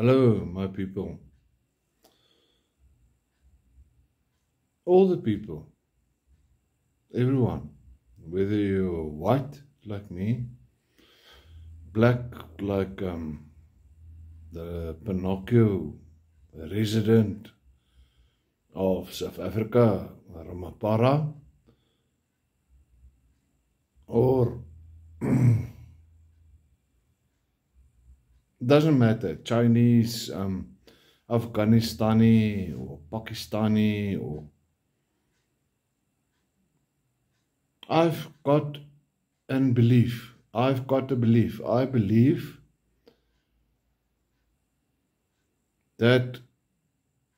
Hello, my people. All the people, everyone, whether you're white like me, black like the Pinocchio resident of South Africa, Ramapara, or doesn't matter, Chinese, Afghanistani or Pakistani, or I've got a belief. I believe that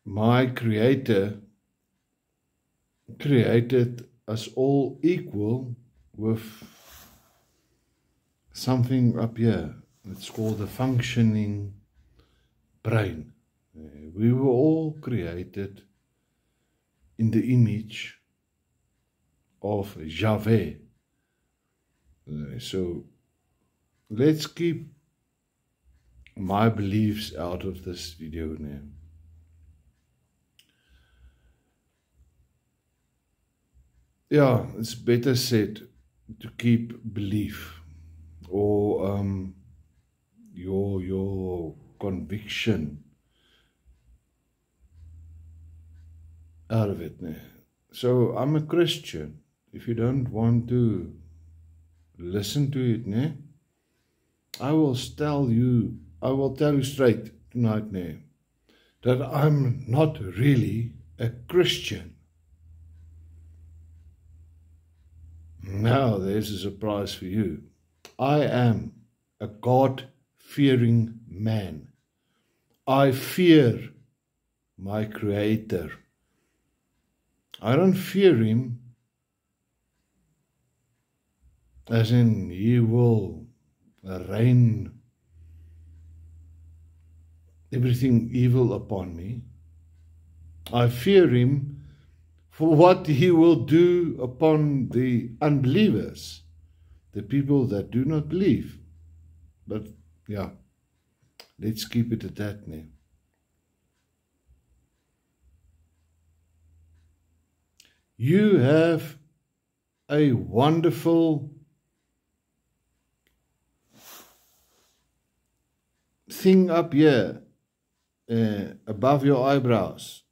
my Creator created us all equal with something up here. It's called the functioning brain. We were all created in the image of Yahweh. So let's keep my beliefs out of this video now. Yeah, it's better said to keep belief or your conviction out of it. So I'm a Christian. If you don't want to listen to it, I will tell you straight tonight, that I'm not really a Christian. Now there's a surprise for you. I am a God-fearing man. I fear my Creator. I don't fear Him as in He will rain everything evil upon me. I fear Him for what He will do upon the unbelievers, the people that do not believe. But yeah, let's keep it at that now. You have a wonderful thing up here above your eyebrows.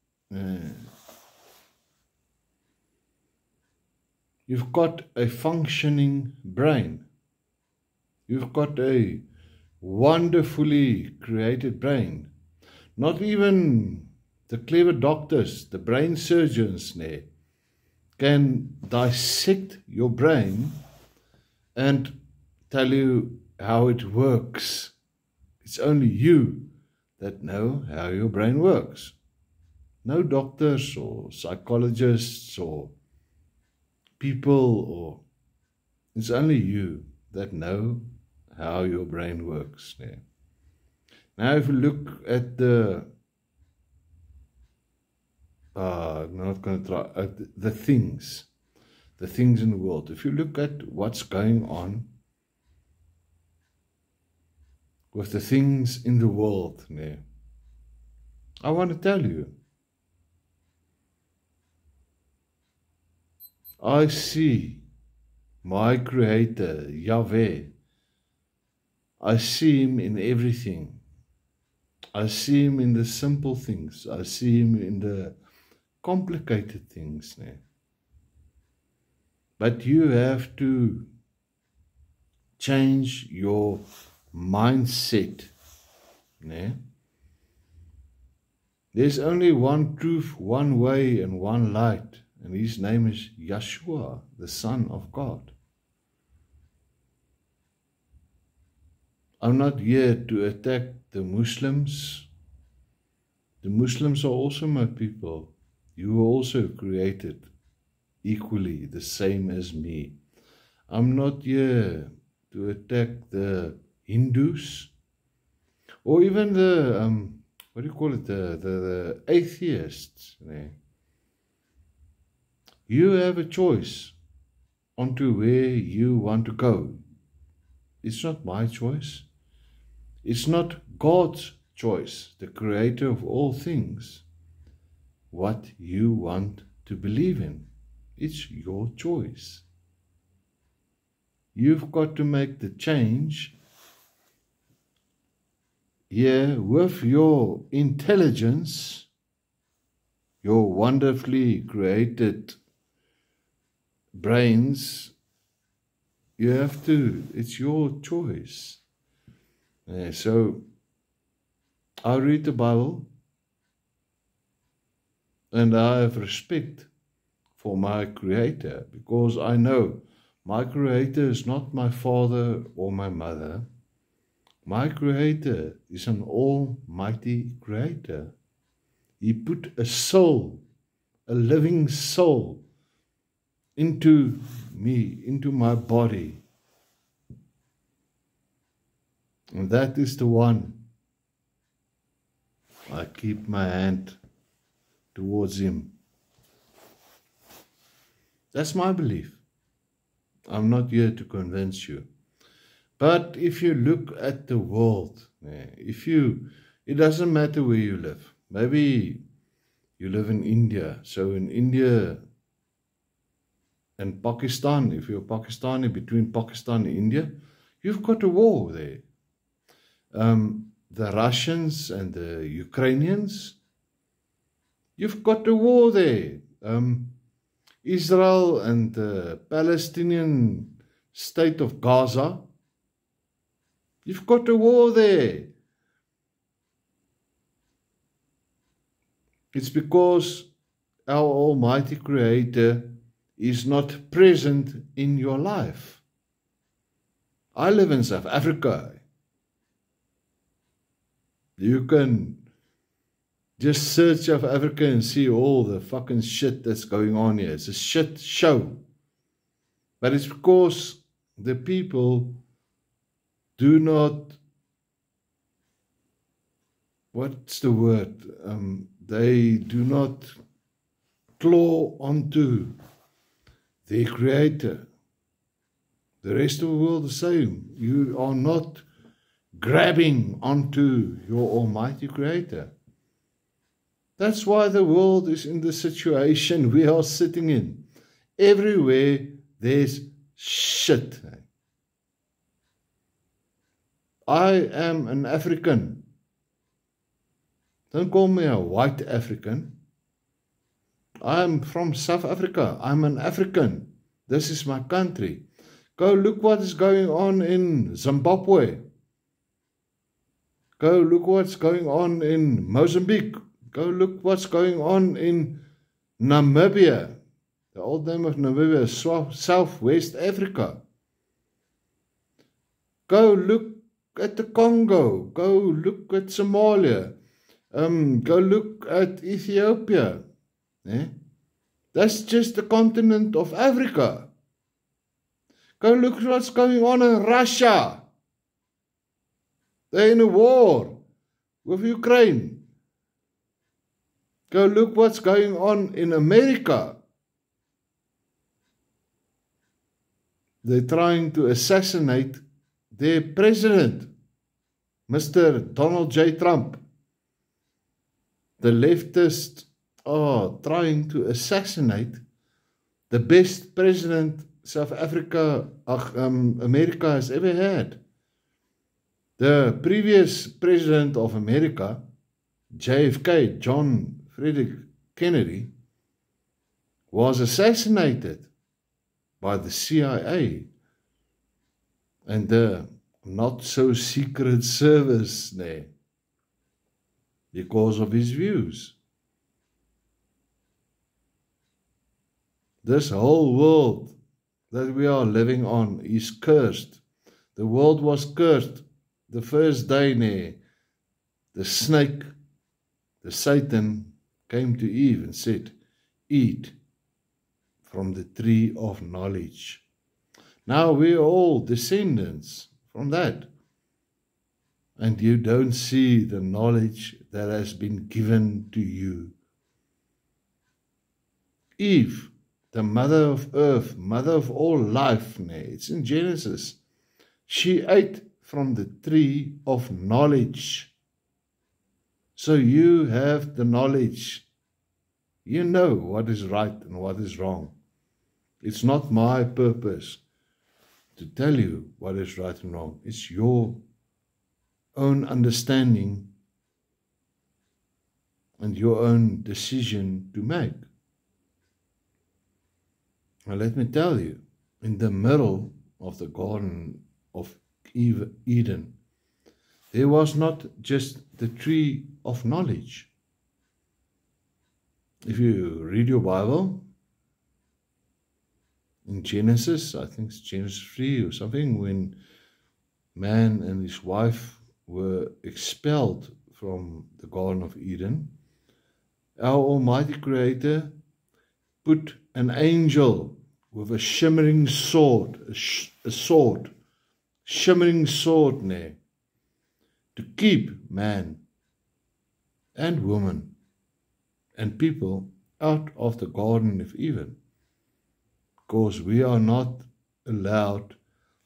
You've got a functioning brain. You've got a wonderfully created brain. Not even the clever doctors, the brain surgeons, can dissect your brain and tell you how it works. It's only you that know how your brain works. No doctors or psychologists or people, or it's only you that know how your brain works. Now if you look at I'm not going to try the things in the world. If you look at what's going on with the things in the world, I want to tell you, I see my Creator, Yahweh. I see Him in everything. I see Him in the simple things. I see Him in the complicated things. But you have to change your mindset. There's only one truth, one way, and one light. And His name is Yeshua, the Son of God. I'm not here to attack the Muslims. The Muslims are also my people. You were also created equally, the same as me. I'm not here to attack the Hindus or even the, the atheists. You have a choice onto where you want to go. It's not my choice. It's not God's choice, the creator of all things, what you want to believe in. It's your choice. You've got to make the change here with your intelligence, your wonderfully created brains. You have to, it's your choice. So I read the Bible and I have respect for my Creator, because I know my Creator is not my father or my mother. My Creator is an almighty Creator. He put a soul, a living soul, into me, into my body. And that is the one I keep my hand towards Him. That's my belief. I'm not here to convince you. But if you look at the world, it doesn't matter where you live. Maybe you live in India. So in India and Pakistan, if you're Pakistani, between Pakistan and India, you've got a war there. The Russians and the Ukrainians, you've got a war there. Israel and the Palestinian state of Gaza, you've got a war there. It's because our Almighty Creator is not present in your life. I live in South Africa. You can just search South Africa and see all the fucking shit that's going on here. It's a shit show. But it's because the people do not, what's the word? They do not claw onto their Creator. The rest of the world the same. You are not grabbing onto your Almighty Creator. That's why the world is in the situation we are sitting in. Everywhere there's shit. I am an African. Don't call me a white African. I'm from South Africa. I'm an African. This is my country. Go look what is going on in Zimbabwe. Go look what's going on in Mozambique. Go look what's going on in Namibia. The old name of Namibia is Southwest Africa. Go look at the Congo. Go look at Somalia. Go look at Ethiopia. That's just the continent of Africa. Go look at what's going on in Russia. They're in a war with Ukraine. Go look what's going on in America. They're trying to assassinate their president, Mr. Donald J. Trump. The leftists are trying to assassinate the best president America has ever had. The previous president of America, JFK, John Frederick Kennedy, was assassinated by the CIA and the not-so-secret service there because of his views. This whole world that we are living on is cursed. The world was cursed. The first day, the snake, the Satan, came to Eve and said, eat from the tree of knowledge. Now we are all descendants from that. And you don't see the knowledge that has been given to you. Eve, the mother of earth, mother of all life, it's in Genesis. She ate from the tree of knowledge. So you have the knowledge. You know what is right and what is wrong. It's not my purpose to tell you what is right and wrong. It's your own understanding and your own decision to make. Now let me tell you, in the middle of the Garden of Eden, there was not just the tree of knowledge. If you read your Bible, in Genesis, I think it's Genesis 3 or something, when man and his wife were expelled from the Garden of Eden, our Almighty Creator put an angel with a shimmering sword, shimmering sword there, to keep man and woman and people out of the Garden of Eden, because we are not allowed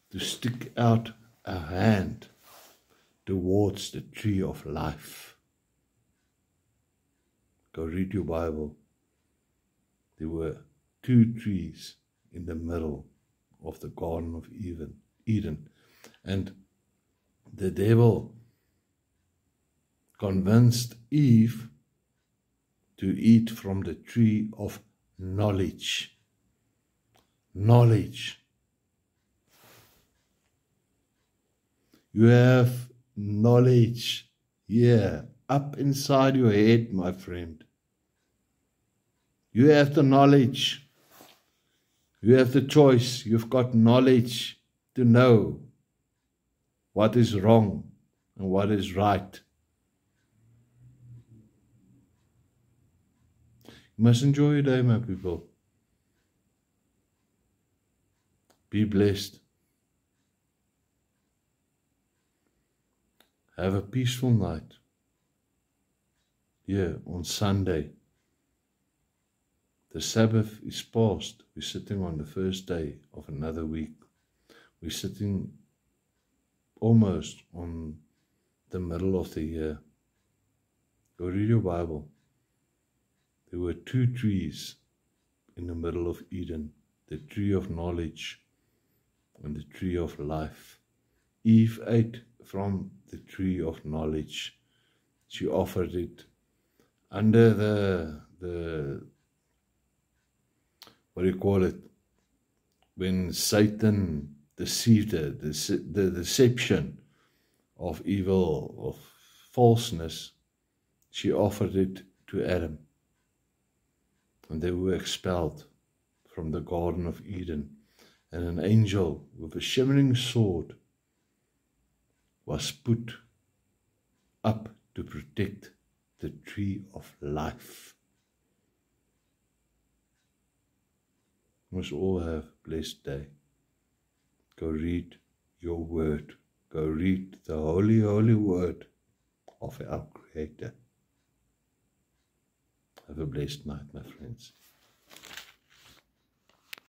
to stick out a hand towards the tree of life. Go read your Bible. There were 2 trees in the middle of the Garden of Eden. And the devil convinced Eve to eat from the tree of knowledge. Knowledge. You have knowledge here, up inside your head, my friend. You have the knowledge. You have the choice. You've got knowledge to know what is wrong and what is right. You must enjoy your day, my people. Be blessed. Have a peaceful night. Here on Sunday. The Sabbath is past. We're sitting on the first day of another week. We're sitting almost on the middle of the year. Go read your Bible. There were 2 trees in the middle of Eden, the tree of knowledge and the tree of life. Eve ate from the tree of knowledge. She offered it under the what do you call it, when Satan deceived her, the deception of evil, of falseness, she offered it to Adam. And they were expelled from the Garden of Eden. And an angel with a shimmering sword was put up to protect the tree of life. We must all have a blessed day. Go read your word. Go read the holy, holy word of our Creator. Have a blessed night, my friends.